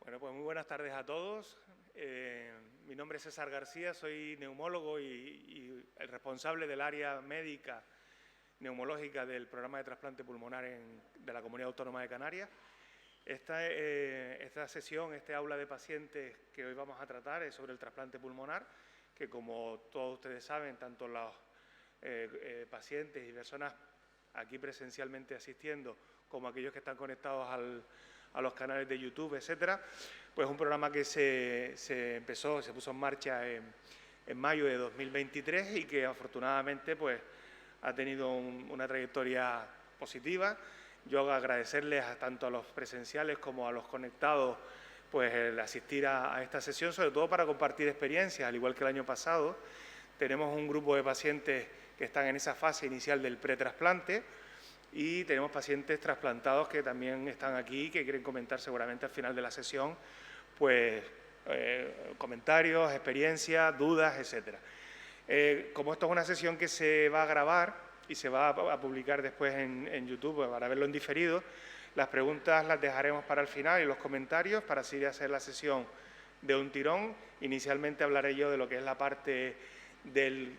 Bueno, pues muy buenas tardes a todos. Mi nombre es César García, soy neumólogo y el responsable del área médica neumológica del programa de trasplante pulmonar de la Comunidad Autónoma de Canarias. Esta sesión, este aula de pacientes que hoy vamos a tratar es sobre el trasplante pulmonar, que como todos ustedes saben, tanto los pacientes y personas aquí presencialmente asistiendo como aquellos que están conectados a los canales de YouTube, etcétera, pues un programa que se puso en marcha en mayo de 2023 y que afortunadamente pues ha tenido una trayectoria positiva. Yo agradecerles tanto a los presenciales como a los conectados pues el asistir a esta sesión, sobre todo para compartir experiencias, al igual que el año pasado. Tenemos un grupo de pacientes que están en esa fase inicial del pretrasplante y tenemos pacientes trasplantados que también están aquí, que quieren comentar seguramente al final de la sesión, pues comentarios, experiencias, dudas, etcétera. Como esto es una sesión que se va a grabar y se va a publicar después en YouTube para verlo en diferido, las preguntas las dejaremos para el final y los comentarios para así hacer la sesión de un tirón. Inicialmente hablaré yo de lo que es la parte del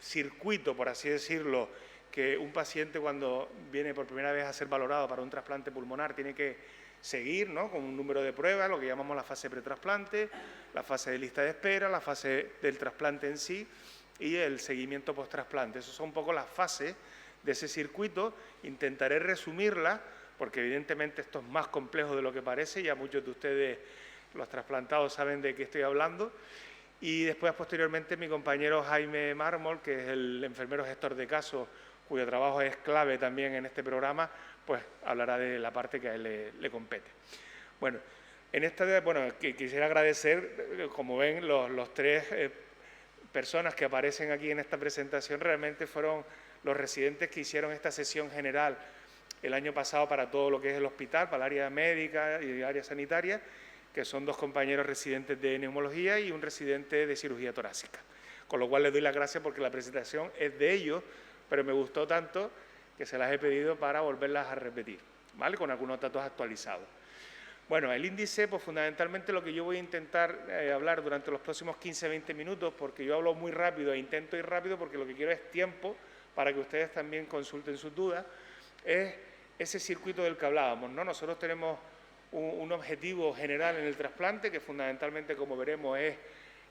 circuito, por así decirlo, que un paciente cuando viene por primera vez a ser valorado para un trasplante pulmonar tiene que seguir, ¿no?, con un número de pruebas, lo que llamamos la fase pretrasplante, la fase de lista de espera, la fase del trasplante en sí y el seguimiento post-trasplante. Esas son un poco las fases de ese circuito. Intentaré resumirlas porque evidentemente esto es más complejo de lo que parece, ya muchos de ustedes, los trasplantados, saben de qué estoy hablando. Y después, posteriormente, mi compañero Jaime Mármol, que es el enfermero gestor de casos, cuyo trabajo es clave también en este programa, pues hablará de la parte que a él le compete. Bueno, quisiera agradecer, como ven, los tres personas que aparecen aquí en esta presentación realmente fueron los residentes que hicieron esta sesión general el año pasado para todo lo que es el hospital, para el área médica y el área sanitaria, que son dos compañeros residentes de neumología y un residente de cirugía torácica. Con lo cual les doy las gracias porque la presentación es de ellos, pero me gustó tanto que se las he pedido para volverlas a repetir, ¿vale?, con algunos datos actualizados. Bueno, el índice, pues fundamentalmente lo que yo voy a intentar hablar durante los próximos 15-20 minutos, porque yo hablo muy rápido e intento ir rápido porque lo que quiero es tiempo para que ustedes también consulten sus dudas, es ese circuito del que hablábamos, ¿no? Nosotros tenemos un objetivo general en el trasplante que fundamentalmente, como veremos, es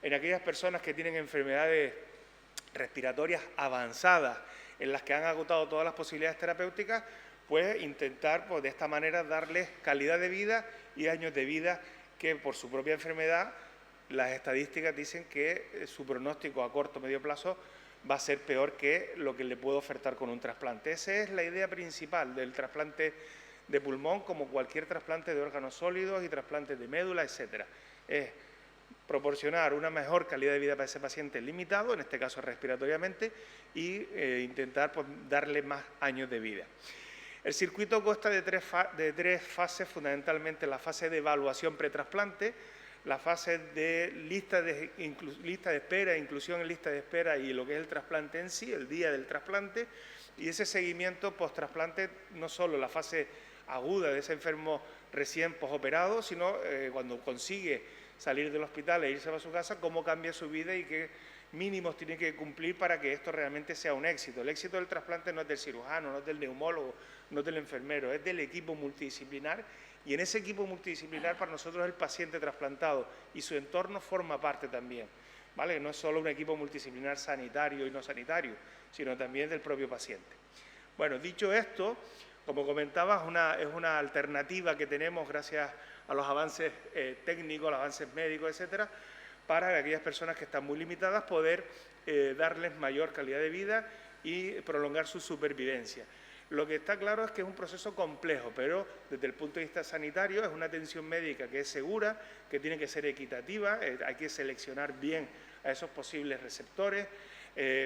en aquellas personas que tienen enfermedades respiratorias avanzadas, en las que han agotado todas las posibilidades terapéuticas, pues intentar de esta manera darles calidad de vida y años de vida que por su propia enfermedad las estadísticas dicen que su pronóstico a corto o medio plazo va a ser peor que lo que le puedo ofertar con un trasplante. Esa es la idea principal del trasplante de pulmón, como cualquier trasplante de órganos sólidos y trasplantes de médula, etcétera. Es proporcionar una mejor calidad de vida para ese paciente limitado, en este caso respiratoriamente, y intentar darle más años de vida. El circuito consta de tres fases, fundamentalmente la fase de evaluación pretrasplante, la fase de lista de espera, inclusión en lista de espera y lo que es el trasplante en sí, el día del trasplante, y ese seguimiento post-trasplante, no solo la fase aguda de ese enfermo recién posoperado, sino cuando consigue salir del hospital e irse a su casa, cómo cambia su vida y qué mínimos tiene que cumplir para que esto realmente sea un éxito. El éxito del trasplante no es del cirujano, no es del neumólogo, no es del enfermero, es del equipo multidisciplinar, y en ese equipo multidisciplinar para nosotros el paciente trasplantado y su entorno forma parte también, ¿vale? No es solo un equipo multidisciplinar sanitario y no sanitario, sino también del propio paciente. Bueno, dicho esto, como comentaba, es una alternativa que tenemos gracias a los avances técnicos, los avances médicos, etcétera, para aquellas personas que están muy limitadas poder darles mayor calidad de vida y prolongar su supervivencia. Lo que está claro es que es un proceso complejo, pero desde el punto de vista sanitario es una atención médica que es segura, que tiene que ser equitativa, hay que seleccionar bien a esos posibles receptores,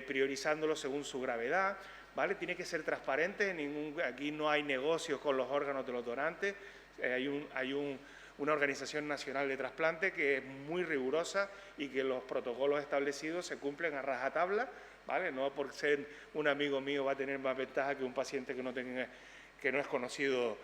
priorizándolos según su gravedad, ¿vale? Tiene que ser transparente, aquí no hay negocios con los órganos de los donantes, hay una organización nacional de trasplante que es muy rigurosa y que los protocolos establecidos se cumplen a rajatabla, ¿vale? No por ser un amigo mío va a tener más ventaja que un paciente que no es conocido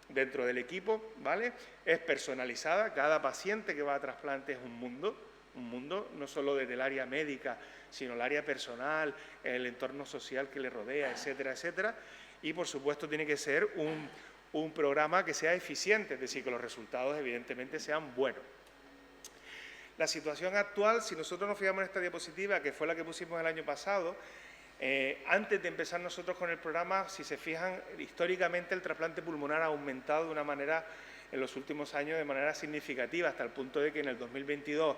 dentro del equipo, ¿vale? Es personalizada, cada paciente que va a trasplante es un mundo no solo desde el área médica, sino el área personal, el entorno social que le rodea, etcétera, etcétera. Y, por supuesto, tiene que ser un programa que sea eficiente, es decir, que los resultados, evidentemente, sean buenos. La situación actual, si nosotros nos fijamos en esta diapositiva, que fue la que pusimos el año pasado, antes de empezar nosotros con el programa, si se fijan, históricamente el trasplante pulmonar ha aumentado de una manera, en los últimos años, de manera significativa, hasta el punto de que en el 2022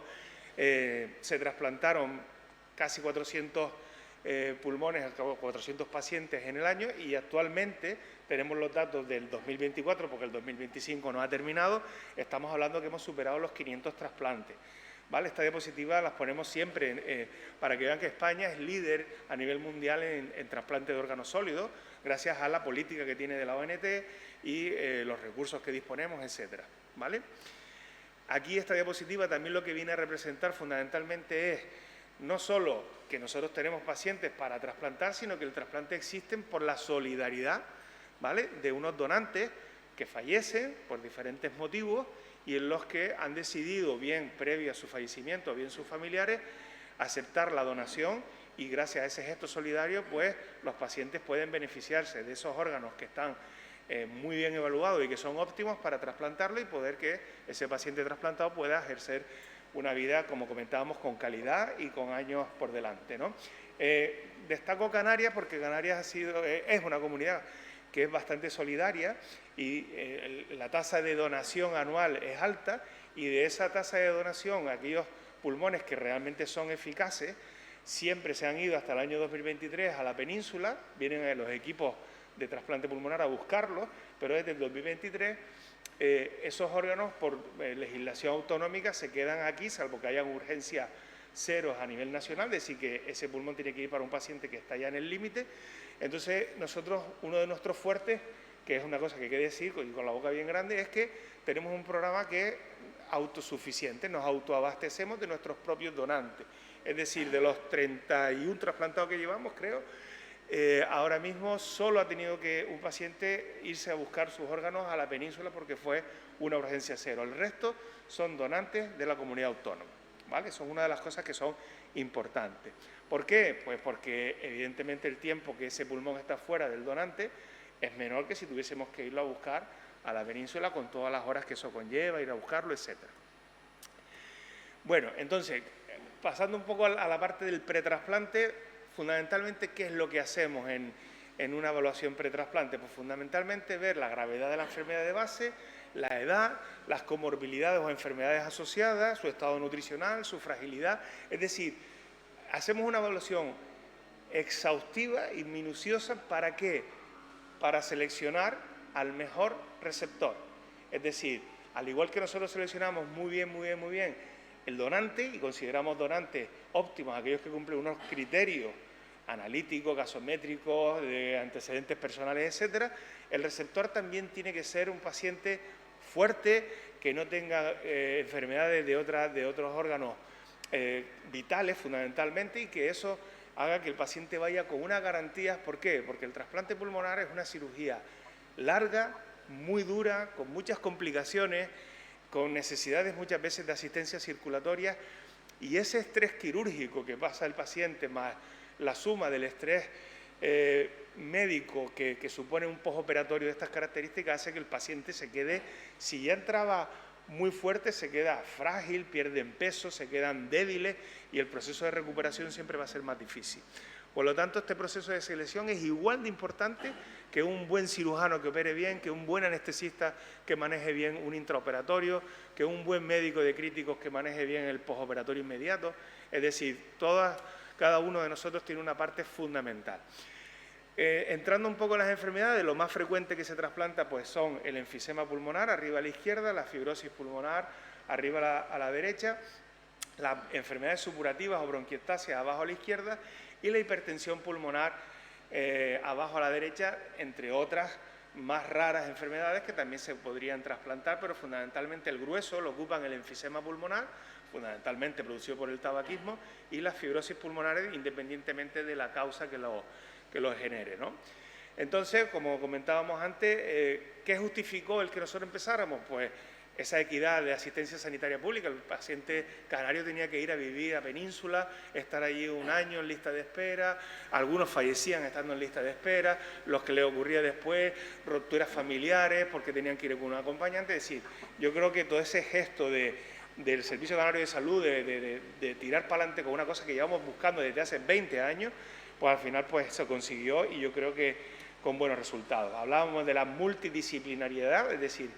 se trasplantaron casi 400 pulmones, 400 pacientes en el año, y actualmente tenemos los datos del 2024, porque el 2025 no ha terminado, estamos hablando que hemos superado los 500 trasplantes. ¿Vale? Esta diapositiva las ponemos siempre para que vean que España es líder a nivel mundial en trasplante de órganos sólidos, gracias a la política que tiene de la ONT y los recursos que disponemos, etcétera. ¿Vale? Aquí esta diapositiva también lo que viene a representar fundamentalmente es no solo que nosotros tenemos pacientes para trasplantar, sino que el trasplante existe por la solidaridad, ¿vale?, de unos donantes que fallecen por diferentes motivos y en los que han decidido, bien previo a su fallecimiento, bien sus familiares, aceptar la donación, y gracias a ese gesto solidario, pues los pacientes pueden beneficiarse de esos órganos que están muy bien evaluados y que son óptimos para trasplantarlo y poder que ese paciente trasplantado pueda ejercer una vida, como comentábamos, con calidad y con años por delante, ¿no? Destaco Canarias porque Canarias es una comunidad que es bastante solidaria y la tasa de donación anual es alta, y de esa tasa de donación, aquellos pulmones que realmente son eficaces, siempre se han ido hasta el año 2023 a la península, vienen los equipos de trasplante pulmonar a buscarlos, pero desde el 2023 esos órganos por legislación autonómica se quedan aquí, salvo que hayan urgencias ceros a nivel nacional, es decir, que ese pulmón tiene que ir para un paciente que está ya en el límite. Entonces, nosotros, uno de nuestros fuertes, que es una cosa que hay que decir y con la boca bien grande, es que tenemos un programa que es autosuficiente, nos autoabastecemos de nuestros propios donantes. Es decir, de los 31 trasplantados que llevamos, creo, ahora mismo solo ha tenido que un paciente irse a buscar sus órganos a la península porque fue una urgencia cero. El resto son donantes de la comunidad autónoma, ¿vale? Son una de las cosas que son importantes. ¿Por qué? Pues porque evidentemente el tiempo que ese pulmón está fuera del donante es menor que si tuviésemos que irlo a buscar a la península con todas las horas que eso conlleva, ir a buscarlo, etcétera. Bueno, entonces, pasando un poco a la parte del pretrasplante, fundamentalmente, ¿qué es lo que hacemos en una evaluación pretrasplante? Pues fundamentalmente ver la gravedad de la enfermedad de base, la edad, las comorbilidades o enfermedades asociadas, su estado nutricional, su fragilidad. Es decir, hacemos una evaluación exhaustiva y minuciosa. ¿Para qué? Para seleccionar al mejor receptor. Es decir, al igual que nosotros seleccionamos muy bien el donante y consideramos donantes óptimos aquellos que cumplen unos criterios analíticos, gasométricos, de antecedentes personales, etcétera, el receptor también tiene que ser un paciente fuerte, que no tenga enfermedades de otros órganos vitales fundamentalmente, y que eso haga que el paciente vaya con unas garantías. ¿Por qué? Porque el trasplante pulmonar es una cirugía larga, muy dura, con muchas complicaciones, con necesidades muchas veces de asistencia circulatoria, y ese estrés quirúrgico que pasa el paciente más la suma del estrés médico que supone un postoperatorio de estas características hace que el paciente se quede, si ya entraba muy fuerte, se queda frágil, pierden peso, se quedan débiles y el proceso de recuperación siempre va a ser más difícil. Por lo tanto, este proceso de selección es igual de importante que un buen cirujano que opere bien, que un buen anestesista que maneje bien un intraoperatorio, que un buen médico de críticos que maneje bien el postoperatorio inmediato. Es decir, cada uno de nosotros tiene una parte fundamental. Entrando un poco en las enfermedades, lo más frecuente que se trasplanta pues son el enfisema pulmonar, arriba a la izquierda, la fibrosis pulmonar, arriba a la derecha, las enfermedades supurativas o bronquiectasias, abajo a la izquierda, y la hipertensión pulmonar, abajo a la derecha, entre otras más raras enfermedades que también se podrían trasplantar, pero fundamentalmente el grueso lo ocupan el enfisema pulmonar, fundamentalmente producido por el tabaquismo, y las fibrosis pulmonares, independientemente de la causa que lo genere, ¿no? Entonces, como comentábamos antes, ¿qué justificó el que nosotros empezáramos? Pues esa equidad de asistencia sanitaria pública. El paciente canario tenía que ir a vivir a Península, estar allí un año en lista de espera, algunos fallecían estando en lista de espera, los que le ocurría después, rupturas familiares porque tenían que ir con un acompañante. Es decir, yo creo que todo ese gesto del Servicio Canario de Salud, de tirar para adelante con una cosa que llevamos buscando desde hace 20 años, pues al final pues se consiguió y yo creo que con buenos resultados. Hablábamos de la multidisciplinariedad, es decir,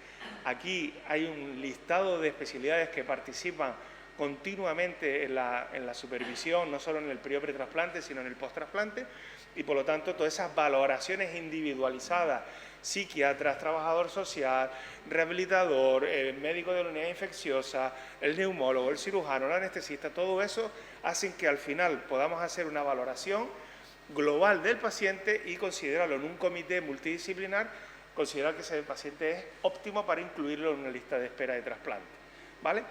aquí hay un listado de especialidades que participan continuamente en la supervisión, no solo en el periodo pretrasplante, sino en el posttrasplante, y por lo tanto todas esas valoraciones individualizadas, psiquiatras, trabajador social, rehabilitador, médico de la unidad infecciosa, el neumólogo, el cirujano, el anestesista, todo eso hacen que al final podamos hacer una valoración global del paciente y considerarlo en un comité multidisciplinar, considerar que ese paciente es óptimo para incluirlo en una lista de espera de trasplante, ¿vale?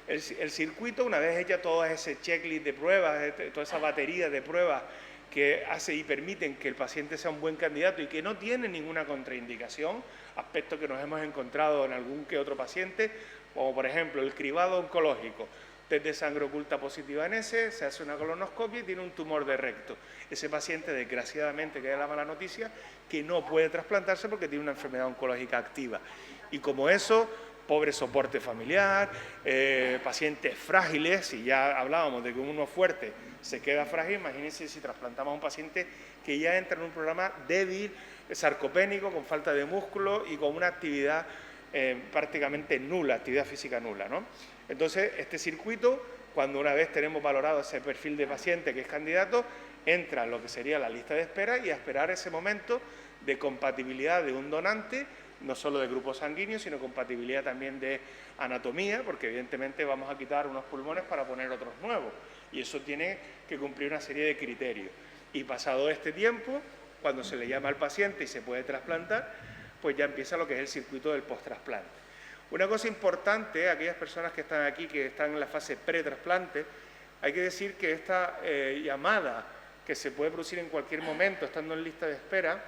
El circuito, una vez hecha todo ese checklist de pruebas, toda esa batería de pruebas que hace y permiten que el paciente sea un buen candidato y que no tiene ninguna contraindicación, aspectos que nos hemos encontrado en algún que otro paciente, como por ejemplo el cribado oncológico, test de sangre oculta positiva en ese, se hace una colonoscopia y tiene un tumor de recto. Ese paciente, desgraciadamente, que es la mala noticia, que no puede trasplantarse porque tiene una enfermedad oncológica activa. Y como eso, pobre soporte familiar, pacientes frágiles, si ya hablábamos de que uno fuerte se queda frágil, imagínense si trasplantamos a un paciente que ya entra en un programa débil, sarcopénico, con falta de músculo y con una actividad prácticamente nula, actividad física nula, ¿no? Entonces, este circuito, cuando una vez tenemos valorado ese perfil de paciente que es candidato, entra en lo que sería la lista de espera y a esperar ese momento de compatibilidad de un donante, no solo de grupo sanguíneo, sino compatibilidad también de anatomía, porque evidentemente vamos a quitar unos pulmones para poner otros nuevos, y eso tiene que cumplir una serie de criterios. Y pasado este tiempo, cuando se le llama al paciente y se puede trasplantar, pues ya empieza lo que es el circuito del post-trasplante. Una cosa importante, aquellas personas que están aquí, que están en la fase pre-trasplante, hay que decir que esta llamada que se puede producir en cualquier momento, estando en lista de espera,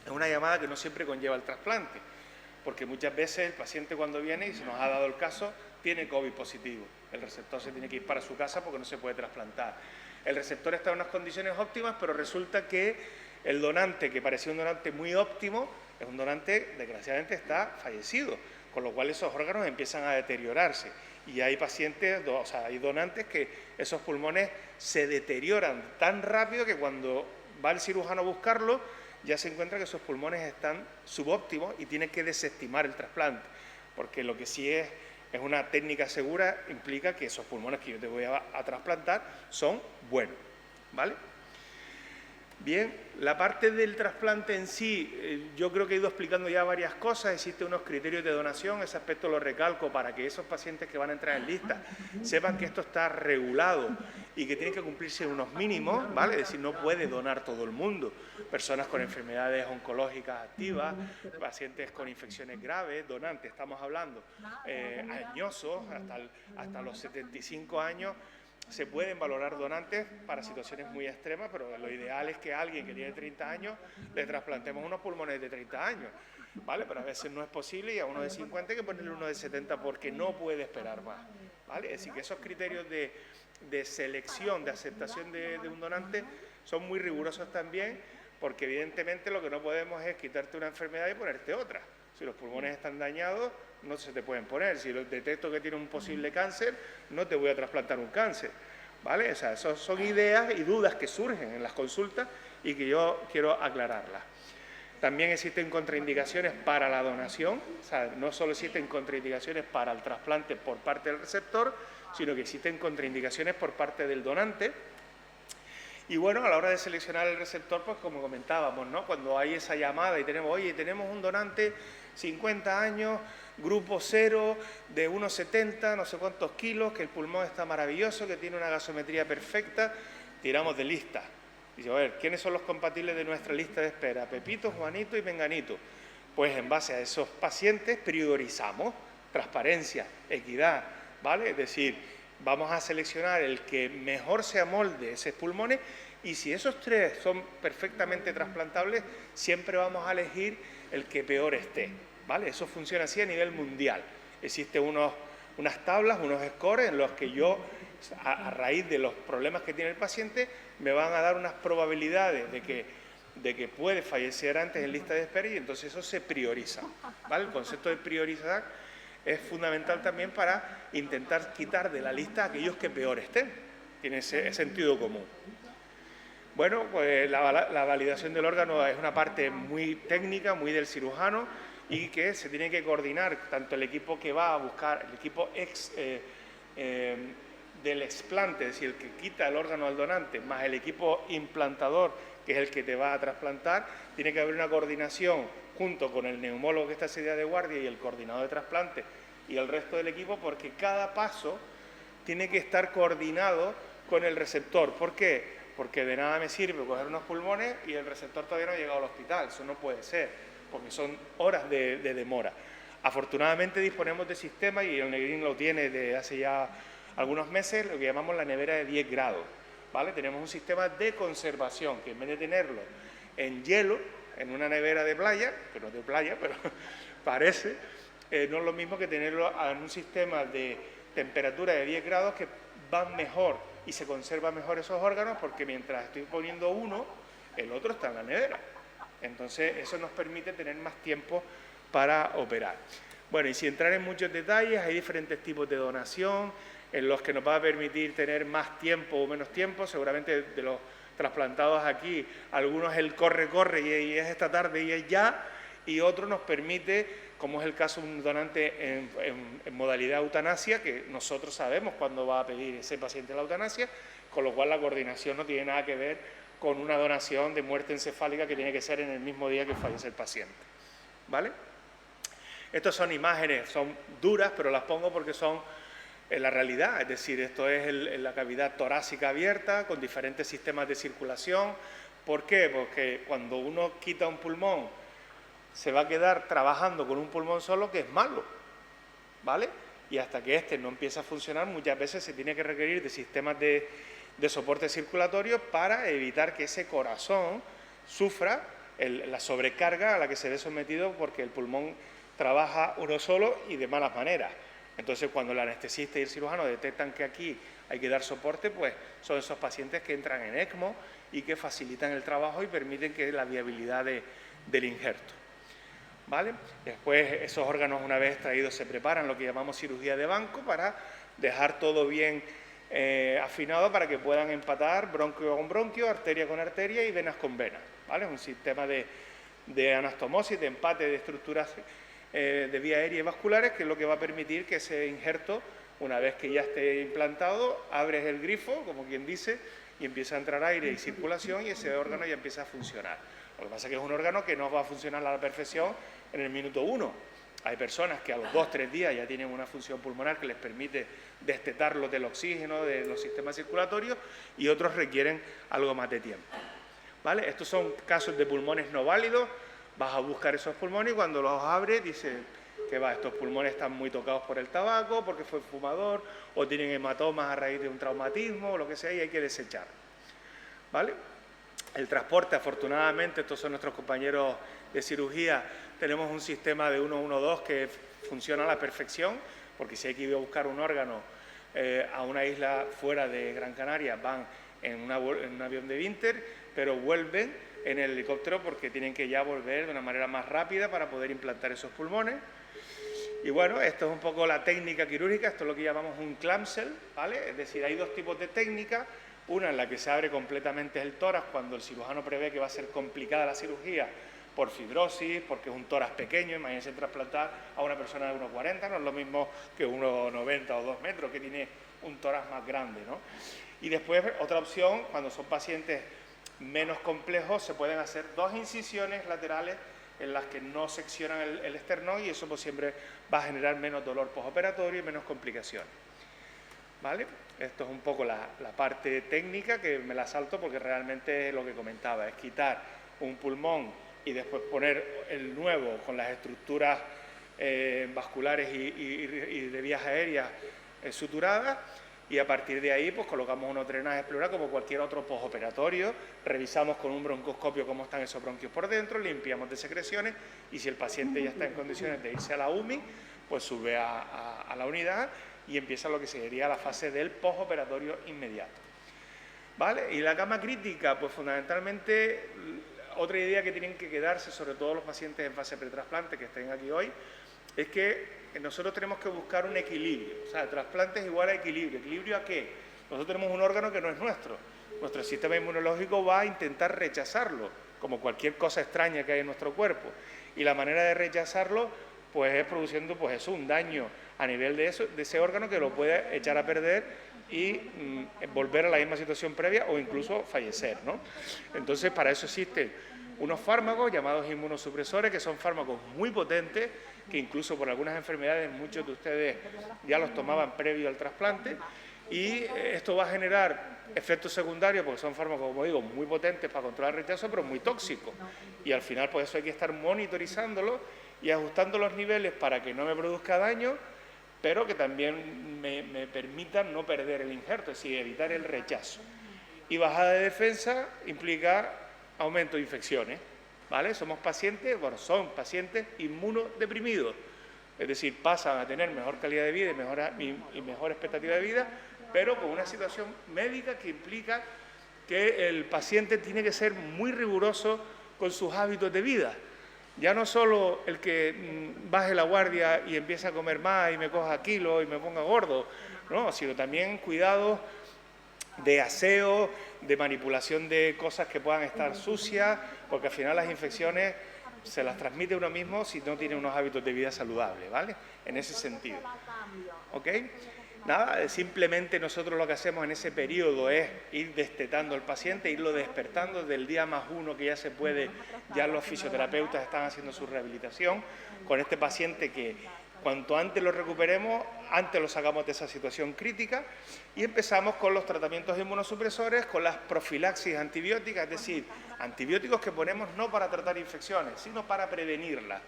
es una llamada que no siempre conlleva el trasplante, porque muchas veces el paciente cuando viene, y se nos ha dado el caso, tiene COVID positivo. El receptor se tiene que ir para su casa porque no se puede trasplantar. El receptor está en unas condiciones óptimas, pero resulta que el donante, que parecía un donante muy óptimo, es un donante, desgraciadamente, está fallecido, con lo cual esos órganos empiezan a deteriorarse. Y hay pacientes, o sea, hay donantes que esos pulmones se deterioran tan rápido que cuando va el cirujano a buscarlo, ya se encuentra que esos pulmones están subóptimos y tiene que desestimar el trasplante, porque lo que sí es una técnica segura, implica que esos pulmones que yo te voy a trasplantar son buenos, ¿vale? Bien, la parte del trasplante en sí, yo creo que he ido explicando ya varias cosas, existen unos criterios de donación, ese aspecto lo recalco para que esos pacientes que van a entrar en lista sepan que esto está regulado y que tienen que cumplirse unos mínimos, ¿vale? Es decir, no puede donar todo el mundo, personas con enfermedades oncológicas activas, pacientes con infecciones graves, donantes, estamos hablando, añosos, hasta los 75 años, se pueden valorar donantes para situaciones muy extremas, pero lo ideal es que a alguien que tiene 30 años le trasplantemos unos pulmones de 30 años, ¿vale? Pero a veces no es posible y a uno de 50 hay que ponerle uno de 70 porque no puede esperar más, ¿vale? Es decir, que esos criterios de selección, de aceptación de un donante son muy rigurosos también, porque evidentemente lo que no podemos es quitarte una enfermedad y ponerte otra. Si los pulmones están dañados, no se te pueden poner. Si detecto que tiene un posible cáncer, no te voy a trasplantar un cáncer, ¿vale? O sea, esas son ideas y dudas que surgen en las consultas y que yo quiero aclararlas. También existen contraindicaciones para la donación, o sea, no solo existen contraindicaciones para el trasplante por parte del receptor, sino que existen contraindicaciones por parte del donante. Y bueno, a la hora de seleccionar el receptor, pues como comentábamos, ¿no? Cuando hay esa llamada y tenemos, oye, tenemos un donante, 50 años, grupo 0, de 1,70, no sé cuántos kilos, que el pulmón está maravilloso, que tiene una gasometría perfecta, tiramos de lista. Dice, a ver, ¿quiénes son los compatibles de nuestra lista de espera? Pepito, Juanito y Menganito. Pues en base a esos pacientes priorizamos transparencia, equidad, ¿vale? Es decir, vamos a seleccionar el que mejor se amolde esos pulmones Y si esos 3 son perfectamente trasplantables, siempre vamos a elegir el que peor esté, ¿vale? Eso funciona así a nivel mundial. Existen unas tablas, unos scores en los que yo, a raíz de los problemas que tiene el paciente, me van a dar unas probabilidades de que puede fallecer antes en lista de espera, y entonces eso se prioriza, ¿vale? El concepto de priorizar es fundamental también para intentar quitar de la lista a aquellos que peor estén. Tiene ese sentido común. Bueno, pues la validación del órgano es una parte muy técnica, muy del cirujano, y que se tiene que coordinar tanto el equipo que va a buscar, el equipo del explante, es decir, el que quita el órgano al donante, más el equipo implantador, que es el que te va a trasplantar. Tiene que haber una coordinación junto con el neumólogo que está ese día de guardia y el coordinador de trasplante y el resto del equipo, porque cada paso tiene que estar coordinado con el receptor. ¿Por qué? Porque de nada me sirve coger unos pulmones y el receptor todavía no ha llegado al hospital. Eso no puede ser, porque son horas de demora. Afortunadamente disponemos de sistemas, y el Negrín lo tiene desde hace ya algunos meses, lo que llamamos la nevera de 10 grados. ¿Vale? Tenemos un sistema de conservación que, en vez de tenerlo en hielo, en una nevera de playa, que no es de playa, pero parece, no es lo mismo que tenerlo en un sistema de temperatura de 10 grados, que van mejor y se conservan mejor esos órganos, porque mientras estoy poniendo uno, el otro está en la nevera. Entonces eso nos permite tener más tiempo para operar. Bueno, y sin entrar en muchos detalles, hay diferentes tipos de donación en los que nos va a permitir tener más tiempo o menos tiempo. Seguramente de los trasplantados aquí, algunos el corre y es esta tarde y es ya, y otro nos permite, como es el caso de un donante en modalidad eutanasia, que nosotros sabemos cuándo va a pedir ese paciente la eutanasia, con lo cual la coordinación no tiene nada que ver con una donación de muerte encefálica que tiene que ser en el mismo día que fallece el paciente, ¿vale? Estas son imágenes, son duras, pero las pongo porque son la realidad, es decir, esto es la cavidad torácica abierta con diferentes sistemas de circulación. ¿Por qué? Porque cuando uno quita un pulmón, se va a quedar trabajando con un pulmón solo, que es malo, ¿vale? Y hasta que este no empieza a funcionar, muchas veces se tiene que requerir de sistemas de soporte circulatorio para evitar que ese corazón sufra la sobrecarga a la que se ve sometido, porque el pulmón trabaja uno solo y de malas maneras. Entonces, cuando el anestesista y el cirujano detectan que aquí hay que dar soporte, pues son esos pacientes que entran en ECMO y que facilitan el trabajo y permiten que la viabilidad del injerto, ¿vale? Después, esos órganos, una vez extraídos, se preparan, lo que llamamos cirugía de banco, para dejar todo bien afinado, para que puedan empatar bronquio con bronquio, arteria con arteria y venas con venas, ¿vale? Es un sistema de anastomosis, de empate de estructuras de vía aérea y vasculares, que es lo que va a permitir que ese injerto, una vez que ya esté implantado, abres el grifo, como quien dice, y empieza a entrar aire y circulación, y ese órgano ya empieza a funcionar. Lo que pasa es que es un órgano que no va a funcionar a la perfección en el minuto 1. Hay personas que a los 2-3 días ya tienen una función pulmonar que les permite destetarlos del oxígeno, de los sistemas circulatorios, y otros requieren algo más de tiempo, ¿vale? Estos son casos de pulmones no válidos. Vas a buscar esos pulmones y cuando los abres dices que estos pulmones están muy tocados por el tabaco, porque fue fumador, o tienen hematomas a raíz de un traumatismo, o lo que sea, y hay que desechar, ¿vale? El transporte, afortunadamente, estos son nuestros compañeros de cirugía, tenemos un sistema de 112 que funciona a la perfección, porque si hay que ir a buscar un órgano a una isla fuera de Gran Canaria, van en un avión de Vinter, pero vuelven en el helicóptero porque tienen que ya volver de una manera más rápida para poder implantar esos pulmones. Y bueno, esto es un poco la técnica quirúrgica, esto es lo que llamamos un clamshell, ¿vale? Es decir, hay dos tipos de técnicas, una en la que se abre completamente el tórax cuando el cirujano prevé que va a ser complicada la cirugía por fibrosis, porque es un tórax pequeño. Imagínense trasplantar a una persona de 1,40, no es lo mismo que 1,90 o 2 metros, que tiene un tórax más grande, ¿no? Y después, otra opción, cuando son pacientes menos complejos, se pueden hacer 2 incisiones laterales en las que no seccionan el esternón, y eso pues siempre va a generar menos dolor postoperatorio y menos complicaciones, ¿vale? Esto es un poco la parte técnica, que me la salto porque realmente es lo que comentaba, es quitar un pulmón y después poner el nuevo con las estructuras vasculares y de vías aéreas suturadas, y a partir de ahí pues colocamos unos drenajes pleurales como cualquier otro postoperatorio, revisamos con un broncoscopio cómo están esos bronquios por dentro, limpiamos de secreciones y si el paciente ya está en condiciones de irse a la UMI, pues sube a la unidad y empieza lo que sería la fase del postoperatorio inmediato. ¿Vale? Y la cama crítica, pues fundamentalmente otra idea que tienen que quedarse, sobre todo los pacientes en fase pretrasplante que estén aquí hoy, es que nosotros tenemos que buscar un equilibrio. O sea, el trasplante es igual a equilibrio. ¿Equilibrio a qué? Nosotros tenemos un órgano que no es nuestro. Nuestro sistema inmunológico va a intentar rechazarlo, como cualquier cosa extraña que hay en nuestro cuerpo. Y la manera de rechazarlo, pues es produciendo pues eso, un daño a nivel de ese órgano que lo puede echar a perder y volver a la misma situación previa o incluso fallecer, ¿no? Entonces, para eso existen unos fármacos llamados inmunosupresores, que son fármacos muy potentes, que incluso por algunas enfermedades muchos de ustedes ya los tomaban previo al trasplante, y esto va a generar efectos secundarios, porque son fármacos, como digo, muy potentes para controlar el rechazo, pero muy tóxicos. Y al final, pues eso hay que estar monitorizándolo y ajustando los niveles para que no me produzca daño, pero que también me permitan no perder el injerto, es decir, evitar el rechazo. Y bajada de defensa implica aumento de infecciones, ¿vale? Somos pacientes, bueno, son pacientes inmunodeprimidos, es decir, pasan a tener mejor calidad de vida y mejor expectativa de vida, pero con una situación médica que implica que el paciente tiene que ser muy riguroso con sus hábitos de vida. Ya no solo el que baje la guardia y empiece a comer más y me coja kilos y me ponga gordo, no, sino también cuidados de aseo, de manipulación de cosas que puedan estar sucias, porque al final las infecciones se las transmite uno mismo si no tiene unos hábitos de vida saludables, ¿vale? En ese sentido. ¿Ok? Nada, simplemente nosotros lo que hacemos en ese periodo es ir destetando al paciente, irlo despertando del día +1 que ya se puede, ya los fisioterapeutas están haciendo su rehabilitación con este paciente que cuanto antes lo recuperemos, antes lo sacamos de esa situación crítica y empezamos con los tratamientos inmunosupresores, con las profilaxis antibióticas, es decir, antibióticos que ponemos no para tratar infecciones, sino para prevenirlas,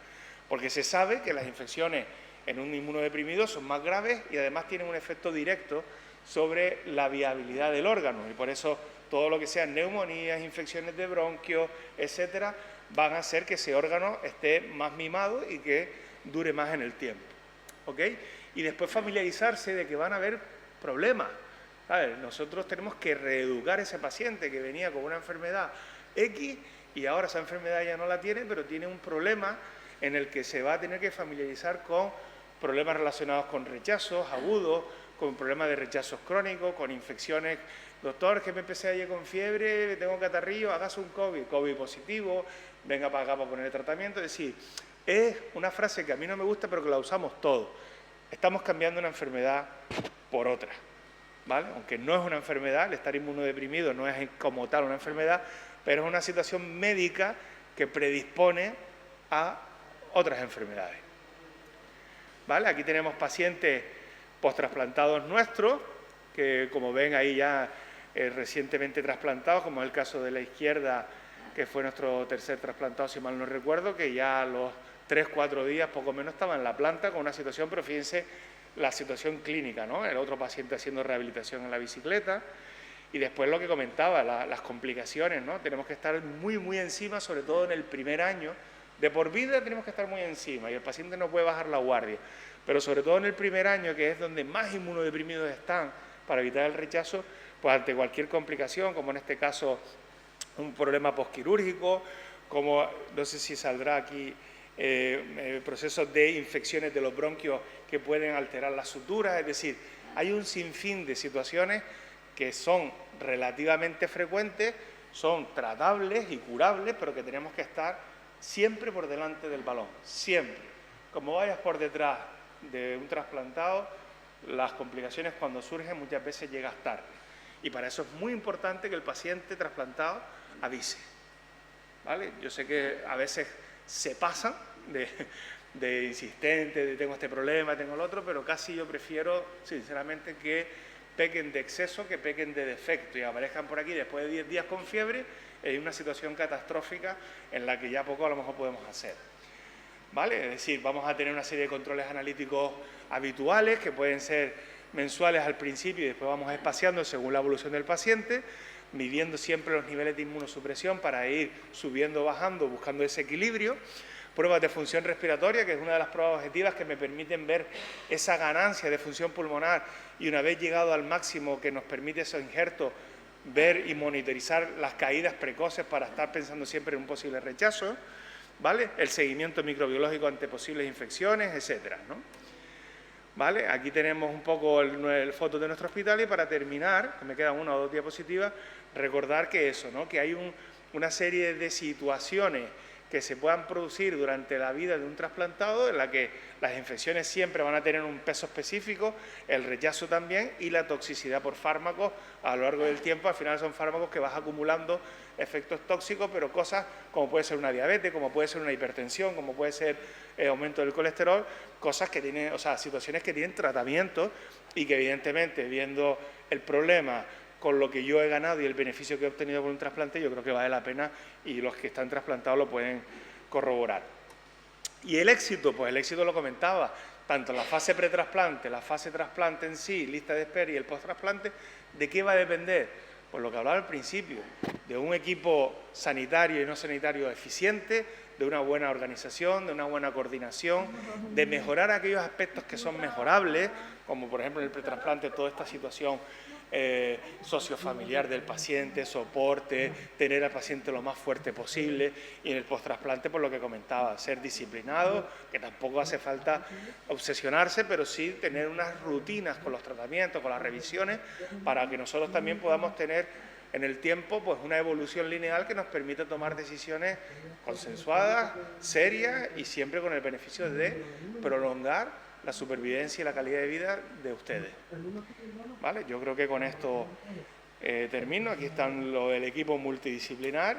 porque se sabe que las infecciones en un inmunodeprimido son más graves y además tienen un efecto directo sobre la viabilidad del órgano y por eso todo lo que sean neumonías, infecciones de bronquios, etcétera, van a hacer que ese órgano esté más mimado y que dure más en el tiempo, ¿ok? Y después familiarizarse de que van a haber problemas, ¿sabes? Nosotros tenemos que reeducar a ese paciente que venía con una enfermedad X y ahora esa enfermedad ya no la tiene, pero tiene un problema en el que se va a tener que familiarizar con problemas relacionados con rechazos agudos, con problemas de rechazos crónicos, con infecciones. Doctor, que me empecé ayer con fiebre, tengo catarrillo, hágase un COVID positivo, venga para acá para poner el tratamiento. Es decir, es una frase que a mí no me gusta, pero que la usamos todos. Estamos cambiando una enfermedad por otra, ¿vale? Aunque no es una enfermedad, el estar inmunodeprimido no es como tal una enfermedad, pero es una situación médica que predispone a otras enfermedades. ¿Vale? Aquí tenemos pacientes post-trasplantados nuestros, que como ven ahí ya recientemente trasplantados, como es el caso de la izquierda, que fue nuestro tercer trasplantado, si mal no recuerdo, que ya a los 3-4 días, poco menos, estaba en la planta con una situación, pero fíjense la situación clínica, ¿no? El otro paciente haciendo rehabilitación en la bicicleta. Y después lo que comentaba, las complicaciones, ¿no? Tenemos que estar muy, muy encima, sobre todo en el primer año. De por vida tenemos que estar muy encima y el paciente no puede bajar la guardia, pero sobre todo en el primer año, que es donde más inmunodeprimidos están para evitar el rechazo, pues ante cualquier complicación, como en este caso un problema posquirúrgico, como no sé si saldrá aquí procesos de infecciones de los bronquios que pueden alterar las suturas, es decir, hay un sinfín de situaciones que son relativamente frecuentes, son tratables y curables, pero que tenemos que estar siempre por delante del balón, siempre. Como vayas por detrás de un trasplantado, las complicaciones cuando surgen muchas veces llegas tarde. Y para eso es muy importante que el paciente trasplantado avise, ¿vale? Yo sé que a veces se pasan de insistente, de tengo este problema, tengo el otro, pero casi yo prefiero, sinceramente, que pequen de exceso que pequen de defecto y aparezcan por aquí después de 10 días con fiebre en una situación catastrófica en la que ya poco a lo mejor podemos hacer. ¿Vale? Es decir, vamos a tener una serie de controles analíticos habituales que pueden ser mensuales al principio y después vamos espaciando según la evolución del paciente, midiendo siempre los niveles de inmunosupresión para ir subiendo o bajando, buscando ese equilibrio. Pruebas de función respiratoria, que es una de las pruebas objetivas que me permiten ver esa ganancia de función pulmonar y una vez llegado al máximo que nos permite esos injertos, ver y monitorizar las caídas precoces para estar pensando siempre en un posible rechazo, ¿vale? El seguimiento microbiológico ante posibles infecciones, etcétera, ¿no? ¿Vale? Aquí tenemos un poco el foto de nuestro hospital y para terminar, que me quedan 1 o 2 diapositivas, recordar que eso, ¿no? Que hay una serie de situaciones que se puedan producir durante la vida de un trasplantado en la que las infecciones siempre van a tener un peso específico, el rechazo también y la toxicidad por fármacos a lo largo del tiempo. Al final son fármacos que vas acumulando efectos tóxicos, pero cosas como puede ser una diabetes, como puede ser una hipertensión, como puede ser aumento del colesterol, cosas que tienen, o sea, situaciones que tienen tratamiento y que evidentemente viendo el problema con lo que yo he ganado y el beneficio que he obtenido con un trasplante, yo creo que vale la pena y los que están trasplantados lo pueden corroborar. Y el éxito, pues el éxito lo comentaba, tanto la fase pretrasplante, la fase trasplante en sí, lista de espera y el post-trasplante, ¿de qué va a depender? Pues lo que hablaba al principio, de un equipo sanitario y no sanitario eficiente, de una buena organización, de una buena coordinación, de mejorar aquellos aspectos que son mejorables, como por ejemplo en el pretrasplante toda esta situación sociofamiliar del paciente, soporte, tener al paciente lo más fuerte posible y en el post-trasplante, por lo que comentaba, ser disciplinado, que tampoco hace falta obsesionarse, pero sí tener unas rutinas con los tratamientos, con las revisiones, para que nosotros también podamos tener en el tiempo pues una evolución lineal que nos permita tomar decisiones consensuadas, serias y siempre con el beneficio de prolongar la supervivencia y la calidad de vida de ustedes. ¿Vale? Yo creo que con esto termino. Aquí están el equipo multidisciplinar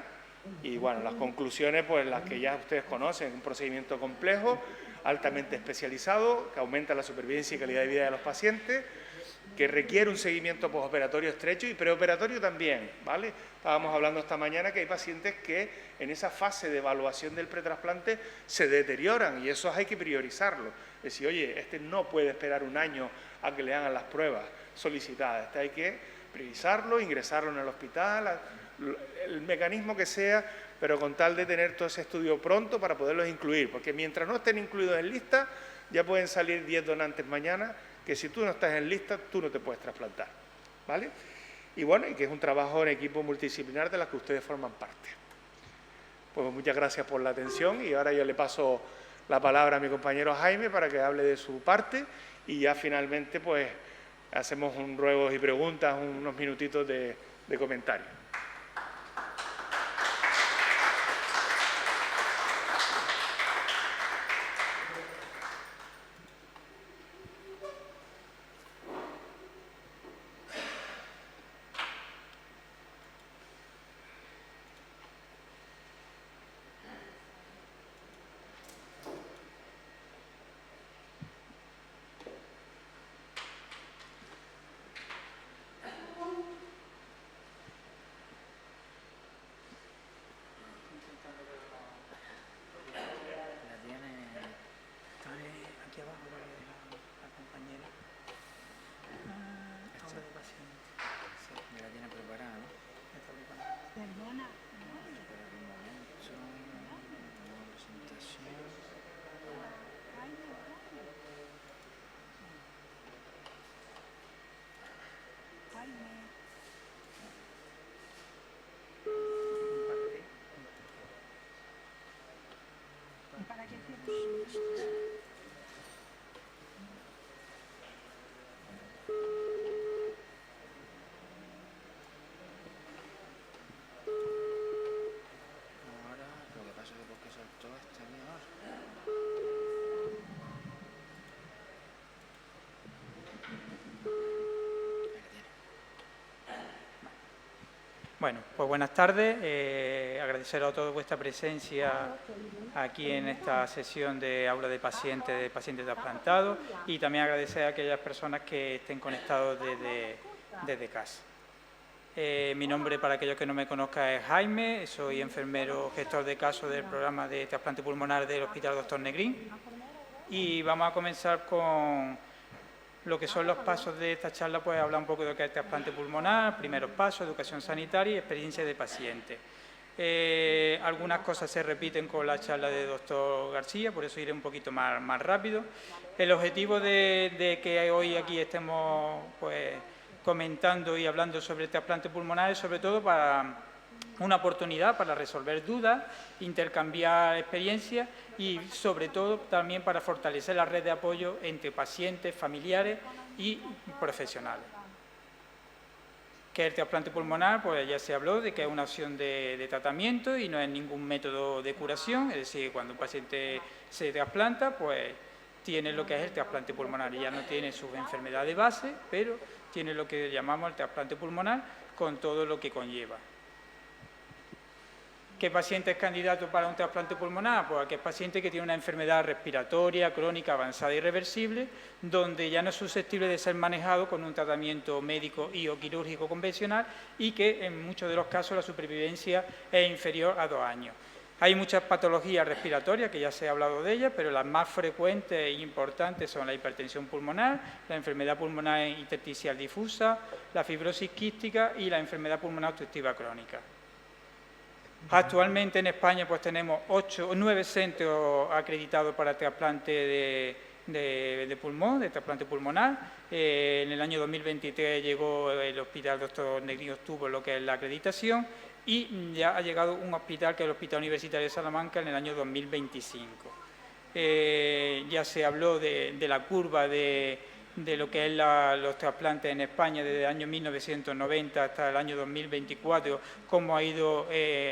y bueno, las conclusiones pues las que ya ustedes conocen, un procedimiento complejo, altamente especializado, que aumenta la supervivencia y calidad de vida de los pacientes, que requiere un seguimiento postoperatorio estrecho y preoperatorio también, ¿vale? Estábamos hablando esta mañana que hay pacientes que en esa fase de evaluación del pretrasplante se deterioran y eso hay que priorizarlo. Es decir, oye, este no puede esperar un año a que le hagan las pruebas solicitadas, este hay que priorizarlo, ingresarlo en el hospital, el mecanismo que sea, pero con tal de tener todo ese estudio pronto para poderlos incluir, porque mientras no estén incluidos en lista, ya pueden salir 10 donantes mañana, que si tú no estás en lista, tú no te puedes trasplantar, ¿vale? Y bueno, y que es un trabajo en equipo multidisciplinar de la que ustedes forman parte. Pues muchas gracias por la atención y ahora yo le paso la palabra a mi compañero Jaime para que hable de su parte y ya finalmente pues hacemos un ruegos y preguntas, unos minutitos de comentario. Bueno, pues buenas tardes. Agradecer a todos vuestra presencia aquí en esta sesión de aula de pacientes trasplantados y también agradecer a aquellas personas que estén conectados desde casa. Mi nombre, para aquellos que no me conozcan, es Jaime, soy enfermero gestor de casos del programa de trasplante pulmonar del Hospital Dr. Negrín y vamos a comenzar con Lo que son los pasos de esta charla, pues habla un poco de lo que es el trasplante pulmonar, primeros pasos, educación sanitaria y experiencia de paciente. Algunas cosas se repiten con la charla de doctor García, por eso iré un poquito más rápido. El objetivo de que hoy aquí estemos pues, comentando y hablando sobre el trasplante pulmonar es sobre todo para una oportunidad para resolver dudas, intercambiar experiencias y sobre todo también para fortalecer la red de apoyo entre pacientes, familiares y profesionales. Que el trasplante pulmonar, pues ya se habló de que es una opción de tratamiento y no es ningún método de curación, es decir, cuando un paciente se trasplanta, pues tiene lo que es el trasplante pulmonar, y ya no tiene sus enfermedades de base, pero tiene lo que llamamos el trasplante pulmonar con todo lo que conlleva. ¿Qué paciente es candidato para un trasplante pulmonar? Pues aquel paciente que tiene una enfermedad respiratoria, crónica, avanzada e irreversible, donde ya no es susceptible de ser manejado con un tratamiento médico y o quirúrgico convencional y que en muchos de los casos la supervivencia es inferior a 2 años. Hay muchas patologías respiratorias, que ya se ha hablado de ellas, pero las más frecuentes e importantes son la hipertensión pulmonar, la enfermedad pulmonar intersticial difusa, la fibrosis quística y la enfermedad pulmonar obstructiva crónica. Actualmente en España pues tenemos 9 centros acreditados para trasplante de pulmón, de trasplante pulmonar. En el año 2023 llegó el Hospital Dr. Negrín, obtuvo lo que es la acreditación, y ya ha llegado un hospital, que es el Hospital Universitario de Salamanca, en el año 2025. Ya se habló de la curva de lo que es los trasplantes en España desde el año 1990 hasta el año 2024, cómo ha ido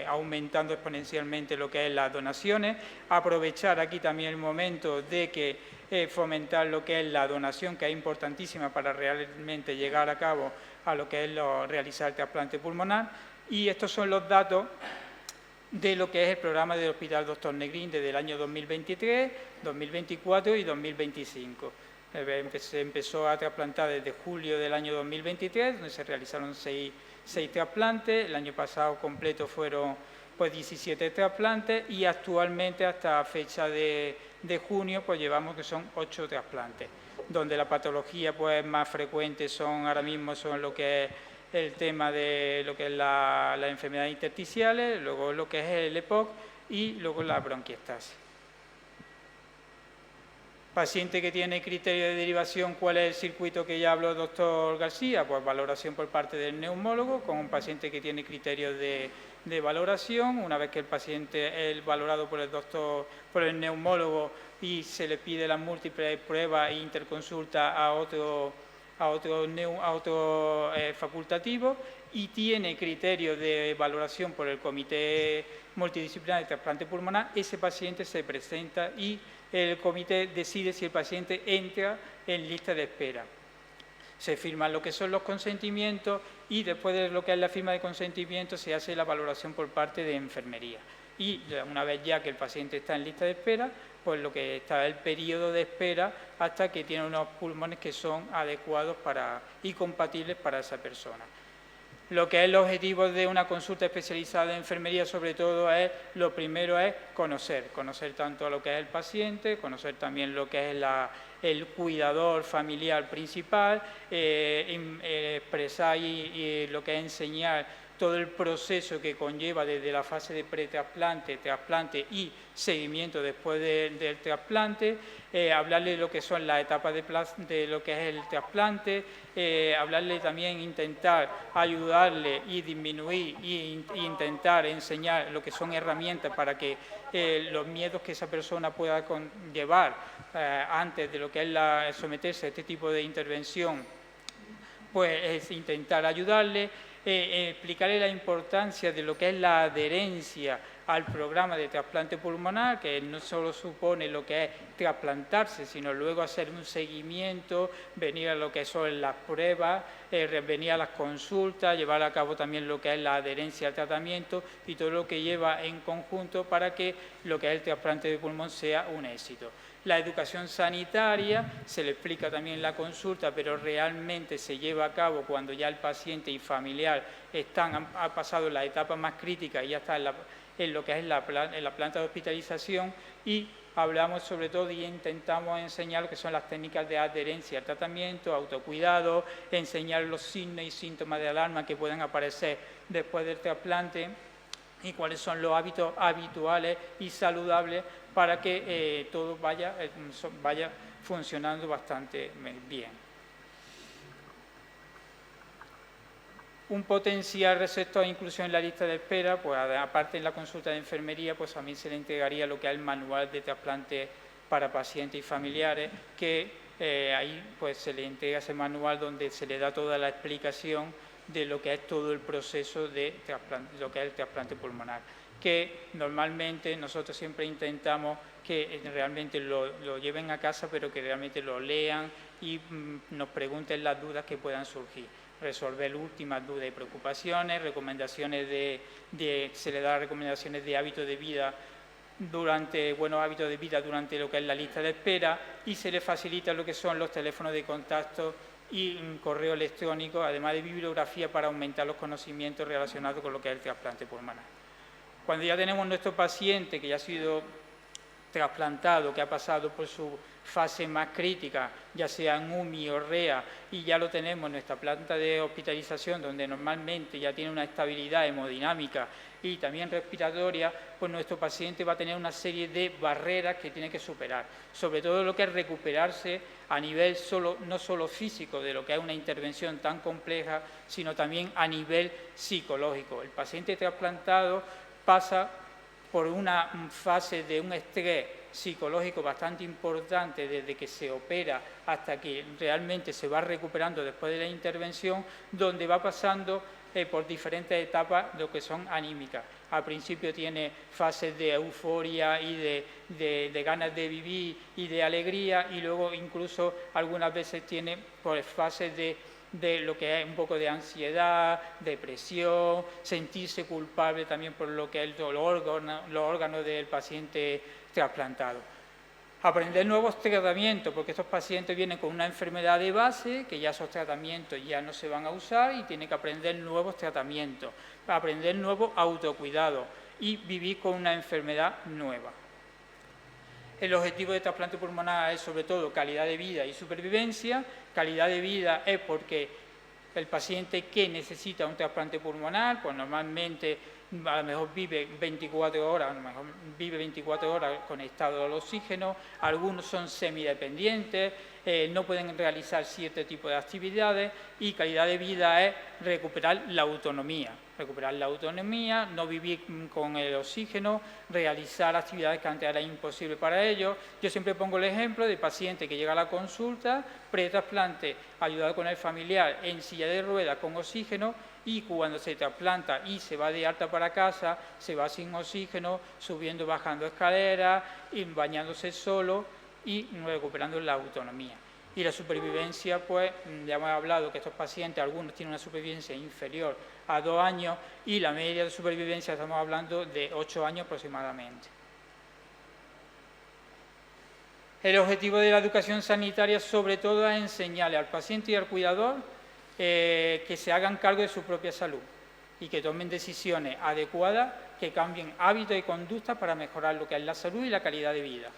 aumentando exponencialmente lo que es las donaciones. Aprovechar aquí también el momento de que fomentar lo que es la donación, que es importantísima para realmente llegar a cabo a lo que es realizar el trasplante pulmonar. Y estos son los datos de lo que es el programa del Hospital Dr. Negrín desde el año 2023, 2024 y 2025. Se empezó a trasplantar desde julio del año 2023, donde se realizaron 6 trasplantes. El año pasado completo fueron pues 17 trasplantes y actualmente hasta fecha de junio pues llevamos que son 8 trasplantes, donde la patología pues más frecuente ahora mismo son lo que es el tema de lo que es las enfermedades intersticiales, luego lo que es el EPOC y luego la bronquiectasis. Paciente que tiene criterio de derivación, ¿cuál es el circuito que ya habló el doctor García? Pues valoración por parte del neumólogo, con un paciente que tiene criterios de valoración. Una vez que el paciente es valorado por el neumólogo y se le pide las múltiples pruebas e interconsulta a otro facultativo, y tiene criterio de valoración por el Comité Multidisciplinar de Trasplante Pulmonar, ese paciente se presenta y el comité decide si el paciente entra en lista de espera. Se firman lo que son los consentimientos y después de lo que es la firma de consentimiento se hace la valoración por parte de enfermería. Y una vez ya que el paciente está en lista de espera, pues lo que está es el periodo de espera hasta que tiene unos pulmones que son adecuados y compatibles para esa persona. Lo que es el objetivo de una consulta especializada de enfermería, sobre todo, lo primero es conocer tanto a lo que es el paciente, conocer también lo que es el cuidador familiar principal, expresar y lo que es enseñar todo el proceso que conlleva desde la fase de pretrasplante, trasplante y seguimiento después del trasplante, hablarle de lo que son las etapas de lo que es el trasplante, hablarle también, intentar ayudarle y disminuir e intentar enseñar lo que son herramientas para que los miedos que esa persona pueda llevar antes de lo que es someterse a este tipo de intervención, pues es intentar ayudarle. Explicarle la importancia de lo que es la adherencia al programa de trasplante pulmonar, que no solo supone lo que es trasplantarse, sino luego hacer un seguimiento, venir a lo que son las pruebas, venir a las consultas, llevar a cabo también lo que es la adherencia al tratamiento y todo lo que lleva en conjunto para que lo que es el trasplante de pulmón sea un éxito. La educación sanitaria se le explica también en la consulta, pero realmente se lleva a cabo cuando ya el paciente y familiar ha pasado la etapa más crítica y ya está en lo que es en la planta de hospitalización, y hablamos sobre todo y intentamos enseñar lo que son las técnicas de adherencia al tratamiento, autocuidado, enseñar los signos y síntomas de alarma que pueden aparecer después del trasplante y cuáles son los hábitos habituales y saludables para que todo vaya funcionando bastante bien. Un potencial receptor de inclusión en la lista de espera, pues aparte en la consulta de enfermería, pues también se le entregaría lo que es el manual de trasplante para pacientes y familiares, que ahí pues se le entrega ese manual donde se le da toda la explicación de lo que es todo el proceso de trasplante, lo que es el trasplante pulmonar, que normalmente nosotros siempre intentamos que realmente lo lleven a casa, pero que realmente lo lean y nos pregunten las dudas que puedan surgir. Resolver últimas dudas y preocupaciones, recomendaciones se le da recomendaciones de hábitos de vida buenos hábitos de vida durante lo que es la lista de espera, y se le facilita lo que son los teléfonos de contacto y correo electrónico, además de bibliografía para aumentar los conocimientos relacionados con lo que es el trasplante pulmonar. Cuando ya tenemos nuestro paciente que ya ha sido trasplantado, que ha pasado por su fase más crítica, ya sea en UMI o REA, y ya lo tenemos en nuestra planta de hospitalización, donde normalmente ya tiene una estabilidad hemodinámica y también respiratoria, pues nuestro paciente va a tener una serie de barreras que tiene que superar, sobre todo lo que es recuperarse a nivel no solo físico de lo que es una intervención tan compleja, sino también a nivel psicológico. El paciente trasplantado pasa por una fase de un estrés psicológico bastante importante desde que se opera hasta que realmente se va recuperando después de la intervención, donde va pasando por diferentes etapas lo que son anímicas. Al principio tiene fases de euforia y de ganas de vivir y de alegría, y luego incluso algunas veces tiene pues, fases de lo que es un poco de ansiedad, depresión, sentirse culpable también por lo que es los órganos del paciente trasplantado. Aprender nuevos tratamientos, porque estos pacientes vienen con una enfermedad de base, que ya esos tratamientos ya no se van a usar y tienen que aprender nuevos tratamientos, aprender nuevos autocuidados y vivir con una enfermedad nueva. El objetivo de trasplante pulmonar es sobre todo calidad de vida y supervivencia. Calidad de vida es porque el paciente que necesita un trasplante pulmonar, pues normalmente a lo mejor vive 24 horas conectado al oxígeno, algunos son semidependientes, no pueden realizar cierto tipo de actividades, y calidad de vida es recuperar la autonomía, no vivir con el oxígeno, realizar actividades que antes era imposible para ellos. Yo siempre pongo el ejemplo de paciente que llega a la consulta, pre-trasplante, ayudado con el familiar en silla de ruedas con oxígeno, y cuando se trasplanta y se va de alta para casa, se va sin oxígeno, subiendo, bajando escaleras, y bañándose solo y recuperando la autonomía. Y la supervivencia, pues ya hemos hablado que estos pacientes, algunos tienen una supervivencia inferior a 2 años, y la media de supervivencia estamos hablando de 8 años aproximadamente. El objetivo de la educación sanitaria sobre todo es enseñarle al paciente y al cuidador que se hagan cargo de su propia salud y que tomen decisiones adecuadas, que cambien hábitos y conductas para mejorar lo que es la salud y la calidad de vida.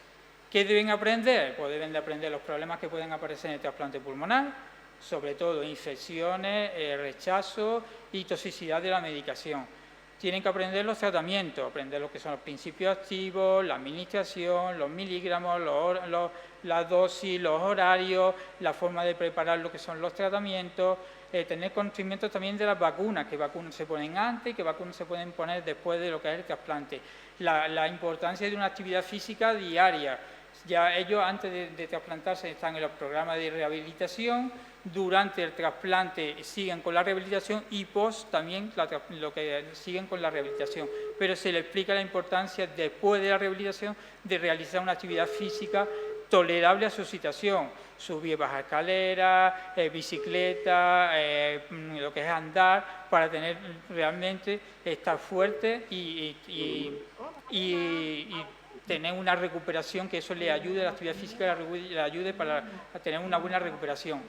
¿Qué deben aprender? Pues deben de aprender los problemas que pueden aparecer en el trasplante pulmonar, sobre todo infecciones, rechazo y toxicidad de la medicación. Tienen que aprender los tratamientos, aprender lo que son los principios activos, la administración, los miligramos, la dosis, los horarios, la forma de preparar lo que son los tratamientos, tener conocimiento también de las vacunas, qué vacunas se ponen antes y qué vacunas se pueden poner después de lo que es el trasplante. La importancia de una actividad física diaria. Ya ellos antes de trasplantarse están en los programas de rehabilitación, durante el trasplante siguen con la rehabilitación y post también lo que siguen con la rehabilitación. Pero se les explica la importancia después de la rehabilitación de realizar una actividad física tolerable a su situación, subir y bajar escaleras, bicicleta, lo que es andar, para tener realmente estar fuerte y tener una recuperación, que eso le ayude a la actividad física, le ayude para tener una buena recuperación.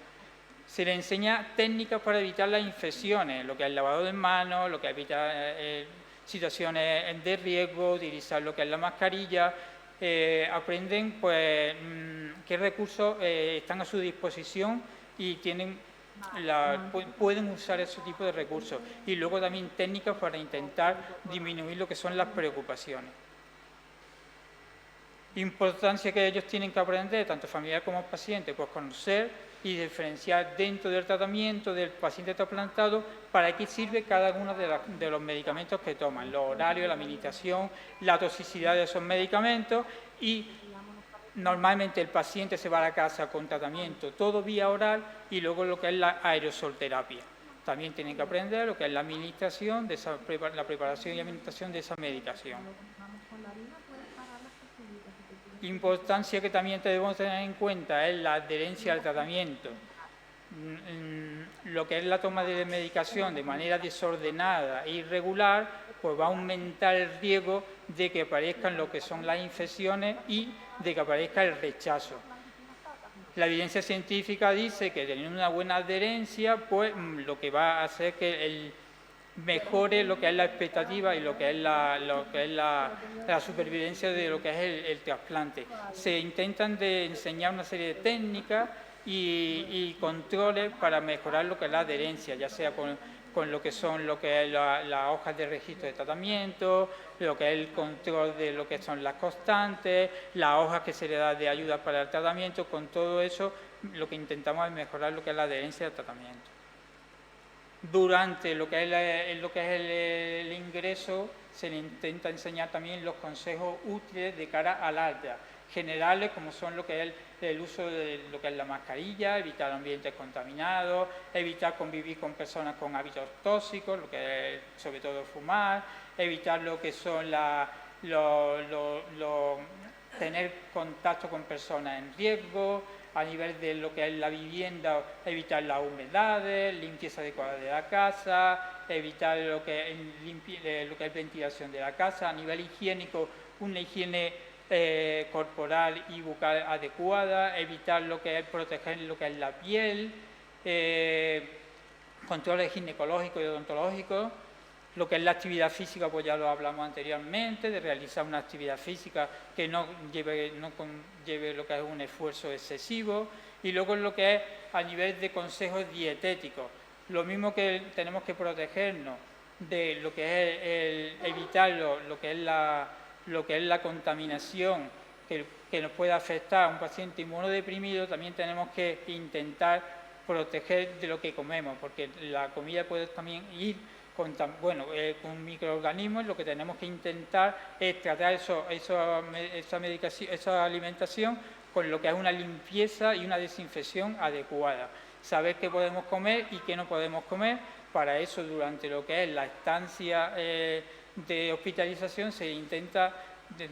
Se le enseña técnicas para evitar las infecciones, lo que es el lavado de manos, lo que evita situaciones de riesgo, utilizar lo que es la mascarilla, aprenden pues qué recursos están a su disposición y pueden usar ese tipo de recursos, y luego también técnicas para intentar disminuir lo que son las preocupaciones. Importancia que ellos tienen que aprender, tanto familiar como paciente, pues conocer y diferenciar dentro del tratamiento del paciente trasplantado para qué sirve cada uno de los medicamentos que toman, los horarios, la administración, la toxicidad de esos medicamentos, y normalmente el paciente se va a la casa con tratamiento todo vía oral y luego lo que es la aerosolterapia. También tienen que aprender lo que es la administración, la preparación y administración de esa medicación. Importancia que también debemos tener en cuenta es la adherencia al tratamiento. Lo que es la toma de medicación de manera desordenada e irregular, pues va a aumentar el riesgo de que aparezcan lo que son las infecciones y de que aparezca el rechazo. La evidencia científica dice que teniendo una buena adherencia, pues lo que va a hacer que mejore lo que es la expectativa y lo que es la supervivencia de lo que es el trasplante. Se intentan enseñar una serie de técnicas y controles para mejorar lo que es la adherencia, ya sea con lo que son las hojas de registro de tratamiento, lo que es el control de lo que son las constantes, las hojas que se le da de ayuda para el tratamiento. Con todo eso lo que intentamos es mejorar lo que es la adherencia al tratamiento. Durante lo que es el ingreso se le intenta enseñar también los consejos útiles de cara al alta, generales, como son lo que es el uso de lo que es la mascarilla, evitar ambientes contaminados, evitar convivir con personas con hábitos tóxicos, lo que es sobre todo fumar, evitar lo que son tener contacto con personas en riesgo. A nivel de lo que es la vivienda, evitar las humedades, limpieza adecuada de la casa, evitar lo que es ventilación de la casa. A nivel higiénico, una higiene corporal y bucal adecuada, evitar lo que es proteger lo que es la piel, controles ginecológicos y odontológicos. Lo que es la actividad física, pues ya lo hablamos anteriormente, de realizar una actividad física que no conlleve lo que es un esfuerzo excesivo. Y luego lo que es a nivel de consejos dietéticos. Lo mismo que tenemos que protegernos de lo que es evitar lo que es la contaminación que nos puede afectar a un paciente inmunodeprimido, también tenemos que intentar proteger de lo que comemos, porque la comida puede también ir con microorganismos. Lo que tenemos que intentar es tratar esa alimentación con lo que es una limpieza y una desinfección adecuada. Saber qué podemos comer y qué no podemos comer. Para eso, durante lo que es la estancia de hospitalización, se intenta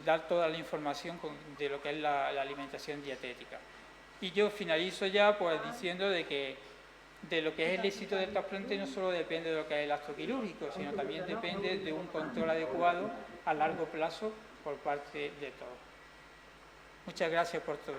dar toda la información de lo que es la alimentación dietética. Y yo finalizo ya pues diciendo de lo que es el éxito del trasplante no solo depende de lo que es el acto quirúrgico, sino también depende de un control adecuado a largo plazo por parte de todos. Muchas gracias por todo.